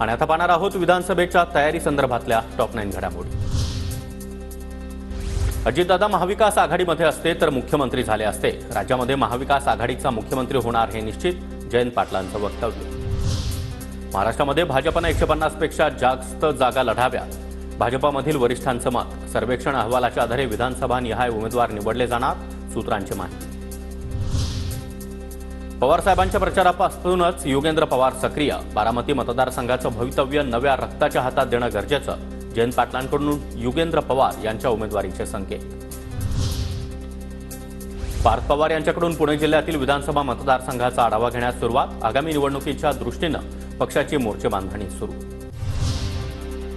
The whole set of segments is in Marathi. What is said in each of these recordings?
आणि आता पाहणार आहोत विधानसभेच्या तयारी संदर्भातल्या टॉप 9 घडामोडी। अजितदादा महाविकास आघाडीमध्ये असते तर मुख्यमंत्री झाले असते। राज्यामध्ये महाविकास आघाडीचा मुख्यमंत्री होणार हे निश्चित, जयंत पाटलांचं वक्तव्य। महाराष्ट्रामध्ये भाजपने 150 पेक्षा जास्त जागा लढाव्यात, भाजपमधील वरिष्ठांचं मत। सर्वेक्षण अहवालाच्या आधारे विधानसभा निहाय उमेदवार निवडले जाणार, सूत्रांची माहिती। पवार साहेबांच्या प्रचारापासूनच योगेंद्र पवार सक्रिय, बारामती मतदारसंघाचं भवितव्य नव्या रक्ताच्या हातात देणं गरजेचं, जयंत पाटलांकडून योगेंद्र पवार यांच्या उमेदवारीचे संकेत। पार्थ पवार यांच्याकडून पुणे जिल्ह्यातील विधानसभा मतदारसंघाचा आढावा घेण्यास सुरुवात, आगामी निवडणुकीच्या दृष्टीनं पक्षाची मोर्चे बांधणी सुरू।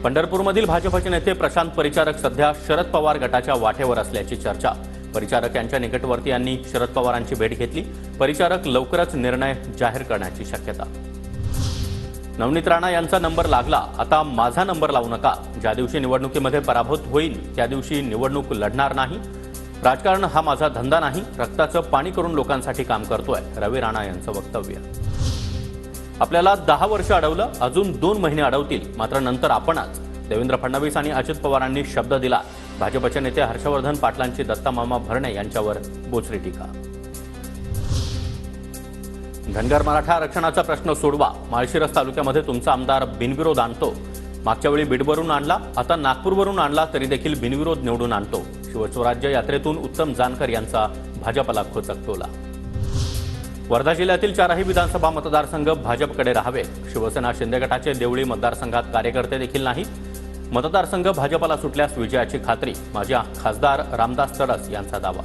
पंढरपूरमधील भाजपचे नेते प्रशांत परिचारक सध्या शरद पवार गटाच्या वाटेवर असल्याची चर्चा। परिचारक यांच्या निकटवर्तीयांनी शरद पवारांची भेट घेतली, परिचारक लवकरच निर्णय जाहीर करण्याची शक्यता। नवनीत राणा यांचा नंबर लागला, आता माझा नंबर लावू नका। ज्या दिवशी निवडणुकीमध्ये पराभूत होईल त्या दिवशी निवडणूक लढणार नाही। राजकारण हा माझा धंदा नाही, रक्ताचं पाणी करून लोकांसाठी काम करतोय, रवी राणा यांचं वक्तव्य। आपल्याला 10 वर्ष अडवलं, अजून 2 महिने अडवतील, मात्र नंतर आपणच। देवेंद्र फडणवीस आणि अजित पवारांनी शब्द दिला। भाजपचे नेते हर्षवर्धन पाटलांची दत्ता मामा भरणे यांच्यावर बोचरी टीका। धनगर मराठा आरक्षणाचा प्रश्न सोडवा, माळशिरस तालुक्यामध्ये तुमचा आमदार बिनविरोध आणतो। मागच्या वेळी बीडवरून आणला, आता नागपूरवरून आणला तरी देखील बिनविरोध निवडून आणतो। शिवस्वराज्य यात्रेतून उत्तम जानकर यांचा भाजपला खोचक टोला। वर्धा जिल्ह्यातील 4ही विधानसभा मतदारसंघ भाजपकडे राहावे, शिवसेना शिंदे गटाचे देवळी मतदारसंघात कार्यकर्ते देखील नाहीत। मतदारसंघ भाजपला सुटल्यास विजयाची खात्री, माजी खासदार रामदास तडस यांचा दावा।